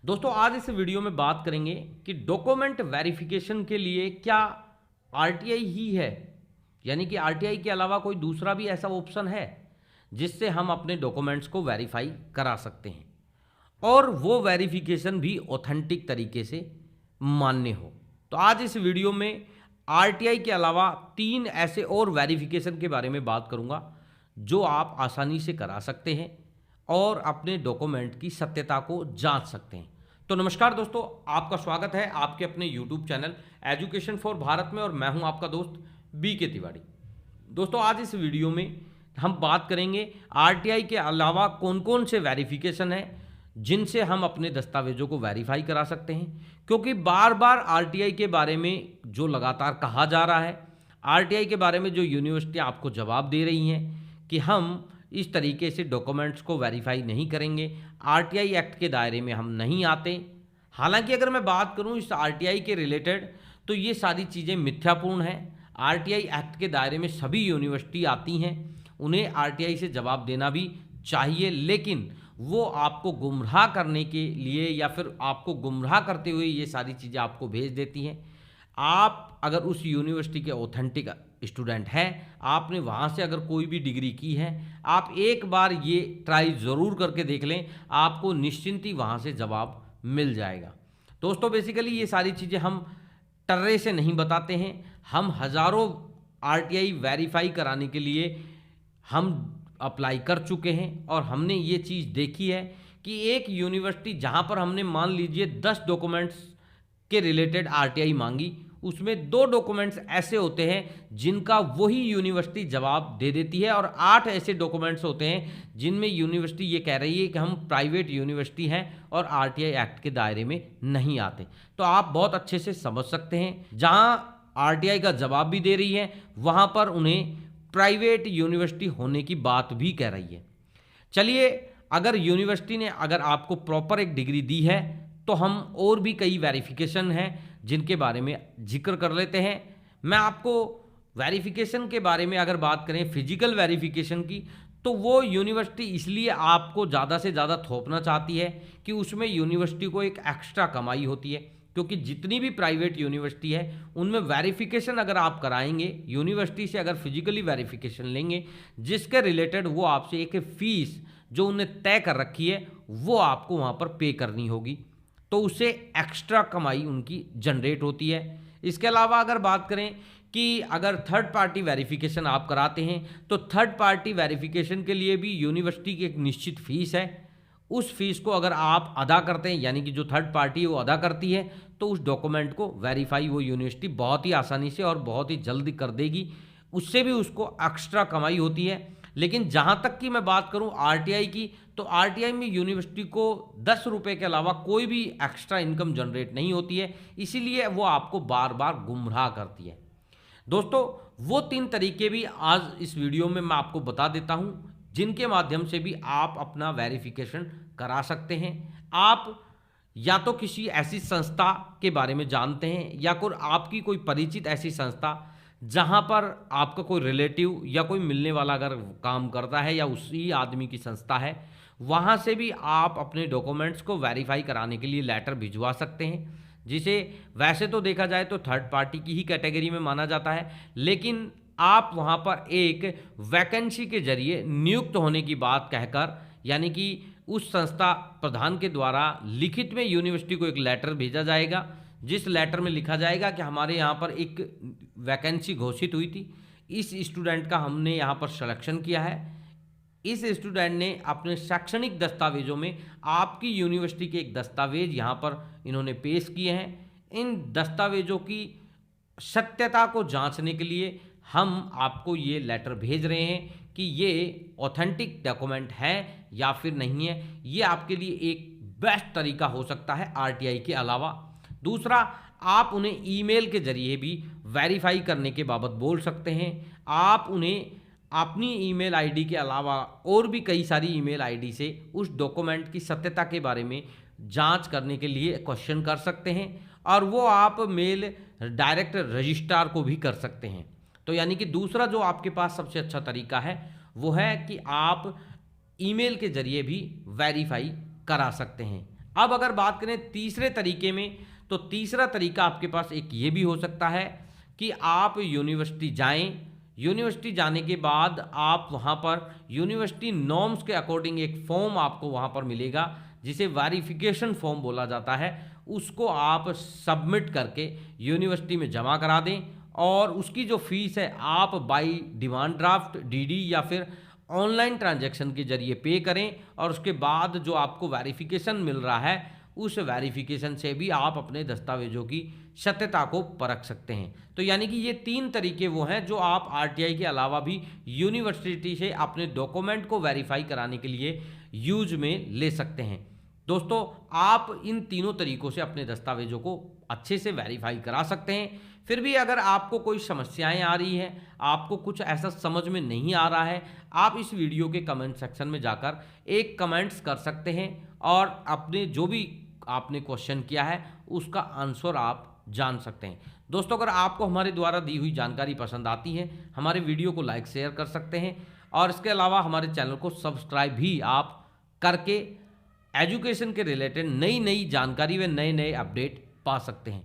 दोस्तों आज इस वीडियो में बात करेंगे कि डॉक्यूमेंट वेरिफिकेशन के लिए क्या आरटीआई ही है, यानी कि आरटीआई के अलावा कोई दूसरा भी ऐसा ऑप्शन है जिससे हम अपने डॉक्यूमेंट्स को वेरीफाई करा सकते हैं और वो वेरिफिकेशन भी ऑथेंटिक तरीके से मान्य हो। तो आज इस वीडियो में आरटीआई के अलावा 3 ऐसे और वेरिफिकेशन के बारे में बात करूंगा जो आप आसानी से करा सकते हैं और अपने डॉक्यूमेंट की सत्यता को जांच सकते हैं। तो नमस्कार दोस्तों, आपका स्वागत है आपके अपने YouTube channel education for Bharat में और मैं हूं आपका दोस्त बीके तिवारी। दोस्तों आज इस वीडियो में हम बात करेंगे आरटीआई के अलावा कौन कौन से वेरिफिकेशन है जिनसे हम अपने दस्तावेजों को वेरीफाई करा सकते हैं, क्योंकि बार बार आरटीआई के बारे में जो लगातार कहा जा रहा है, आरटीआई के बारे में जो यूनिवर्सिटी आपको जवाब दे रही हैं कि हम इस तरीके से डॉक्यूमेंट्स को वेरीफाई नहीं करेंगे, आरटीआई एक्ट के दायरे में हम नहीं आते। हालांकि अगर मैं बात करूं इस आरटीआई के रिलेटेड तो ये सारी चीज़ें मिथ्यापूर्ण हैं। आरटीआई एक्ट के दायरे में सभी यूनिवर्सिटी आती हैं, उन्हें आरटीआई से जवाब देना भी चाहिए, लेकिन वो आपको गुमराह करने के लिए या फिर आपको गुमराह करते हुए ये सारी चीज़ें आपको भेज देती हैं। आप अगर उस यूनिवर्सिटी के ऑथेंटिक स्टूडेंट हैं, आपने वहाँ से अगर कोई भी डिग्री की है, आप एक बार ये ट्राई ज़रूर करके देख लें, आपको निश्चिंत ही वहाँ से जवाब मिल जाएगा। दोस्तों बेसिकली ये सारी चीज़ें हम टर्रे से नहीं बताते हैं, हम हज़ारों आरटीआई वेरीफाई कराने के लिए हम अप्लाई कर चुके हैं और हमने ये चीज़ देखी है कि एक यूनिवर्सिटी जहाँ पर हमने मान लीजिए 10 डॉक्यूमेंट्स के रिलेटेड आरटीआई मांगी, उसमें 2 डॉक्यूमेंट्स ऐसे होते हैं जिनका वही यूनिवर्सिटी जवाब दे देती है और 8 ऐसे डॉक्यूमेंट्स होते हैं जिनमें यूनिवर्सिटी ये कह रही है कि हम प्राइवेट यूनिवर्सिटी हैं और आरटीआई एक्ट के दायरे में नहीं आते। तो आप बहुत अच्छे से समझ सकते हैं, जहां आरटीआई का जवाब भी दे रही है वहां पर उन्हें प्राइवेट यूनिवर्सिटी होने की बात भी कह रही है। चलिए, अगर यूनिवर्सिटी ने अगर आपको प्रॉपर एक डिग्री दी है तो हम और भी कई वेरिफिकेशन हैं जिनके बारे में जिक्र कर लेते हैं। मैं आपको वेरिफिकेशन के बारे में अगर बात करें फिजिकल वेरिफिकेशन की, तो वो यूनिवर्सिटी इसलिए आपको ज़्यादा से ज़्यादा थोपना चाहती है कि उसमें यूनिवर्सिटी को एक एक्स्ट्रा कमाई होती है, क्योंकि जितनी भी प्राइवेट यूनिवर्सिटी है उनमें वेरिफिकेशन अगर आप कराएंगे यूनिवर्सिटी से, अगर फिजिकली वेरिफिकेशन लेंगे जिसके रिलेटेड वो आपसे एक फ़ीस जो उन्हें तय कर रखी है वो आपको वहाँ पर पे करनी होगी, तो उससे एक्स्ट्रा कमाई उनकी जनरेट होती है। इसके अलावा अगर बात करें कि अगर थर्ड पार्टी वेरिफिकेशन आप कराते हैं तो थर्ड पार्टी वेरिफिकेशन के लिए भी यूनिवर्सिटी की एक निश्चित फ़ीस है। उस फीस को अगर आप अदा करते हैं, यानी कि जो थर्ड पार्टी है वो अदा करती है, तो उस डॉक्यूमेंट को वेरीफाई वो यूनिवर्सिटी बहुत ही आसानी से और बहुत ही जल्दी कर देगी, उससे भी उसको एक्स्ट्रा कमाई होती है। लेकिन जहाँ तक कि मैं बात करूँ आरटीआई की, तो आरटीआई में यूनिवर्सिटी को 10 रुपये के अलावा कोई भी एक्स्ट्रा इनकम जनरेट नहीं होती है, इसीलिए वो आपको बार बार गुमराह करती है। दोस्तों वो 3 तरीके भी आज इस वीडियो में मैं आपको बता देता हूँ जिनके माध्यम से भी आप अपना वेरिफिकेशन करा सकते हैं। आप या तो किसी ऐसी संस्था के बारे में जानते हैं या कोई आपकी कोई परिचित ऐसी संस्था जहां पर आपका कोई रिलेटिव या कोई मिलने वाला अगर काम करता है या उसी आदमी की संस्था है, वहां से भी आप अपने डॉक्यूमेंट्स को वेरीफाई कराने के लिए लेटर भिजवा सकते हैं, जिसे वैसे तो देखा जाए तो थर्ड पार्टी की ही कैटेगरी में माना जाता है, लेकिन आप वहां पर एक वैकेंसी के जरिए नियुक्त होने की बात कहकर, यानी कि उस संस्था प्रधान के द्वारा लिखित में यूनिवर्सिटी को एक लेटर भेजा जाएगा, जिस लेटर में लिखा जाएगा कि हमारे यहाँ पर एक वैकेंसी घोषित हुई थी, इस स्टूडेंट का हमने यहाँ पर सिलेक्शन किया है, इस स्टूडेंट ने अपने शैक्षणिक दस्तावेजों में आपकी यूनिवर्सिटी के एक दस्तावेज यहाँ पर इन्होंने पेश किए हैं। इन दस्तावेजों की सत्यता को जांचने के लिए हम आपको ये लेटर भेज रहे हैं कि ये ऑथेंटिक डॉक्यूमेंट है या फिर नहीं है। ये आपके लिए एक बेस्ट तरीका हो सकता है आरटीआई के अलावा। दूसरा, आप उन्हें ईमेल के जरिए भी वेरीफाई करने के बाबत बोल सकते हैं। आप उन्हें अपनी ईमेल आईडी के अलावा और भी कई सारी ईमेल आईडी से उस डॉक्यूमेंट की सत्यता के बारे में जांच करने के लिए क्वेश्चन कर सकते हैं और वो आप मेल डायरेक्ट रजिस्ट्रार को भी कर सकते हैं। तो यानी कि दूसरा जो आपके पास सबसे अच्छा तरीका है वो है कि आप ईमेल के जरिए भी वेरीफाई करा सकते हैं। अब अगर बात करें तीसरे तरीके में, तो तीसरा तरीका आपके पास एक ये भी हो सकता है कि आप यूनिवर्सिटी जाएं। यूनिवर्सिटी जाने के बाद आप वहाँ पर यूनिवर्सिटी नॉर्म्स के अकॉर्डिंग एक फॉर्म आपको वहाँ पर मिलेगा, जिसे वेरिफिकेशन फॉर्म बोला जाता है। उसको आप सबमिट करके यूनिवर्सिटी में जमा करा दें, और उसकी जो फीस है आप बाई डिमांड ड्राफ्ट, डीडी या फिर ऑनलाइन ट्रांजैक्शन के जरिए पे करें, और उसके बाद जो आपको वेरिफिकेशन मिल रहा है उस वेरिफिकेशन से भी आप अपने दस्तावेजों की सत्यता को परख सकते हैं। तो यानी कि ये 3 तरीके वो हैं जो आप आरटीआई के अलावा भी यूनिवर्सिटी से अपने डॉक्यूमेंट को वेरीफाई कराने के लिए यूज में ले सकते हैं। दोस्तों, आप इन तीनों तरीकों से अपने दस्तावेजों को अच्छे से वेरीफाई करा सकते हैं। फिर भी अगर आपको कोई समस्याएं आ रही हैं, आपको कुछ ऐसा समझ में नहीं आ रहा है, आप इस वीडियो के कमेंट सेक्शन में जाकर एक कमेंट्स कर सकते हैं, और अपने जो भी आपने क्वेश्चन किया है उसका आंसर आप जान सकते हैं। दोस्तों, अगर आपको हमारे द्वारा दी हुई जानकारी पसंद आती है, हमारे वीडियो को लाइक शेयर कर सकते हैं, और इसके अलावा हमारे चैनल को सब्सक्राइब भी आप करके एजुकेशन के रिलेटेड नई नई जानकारी व नए नए अपडेट पा सकते हैं।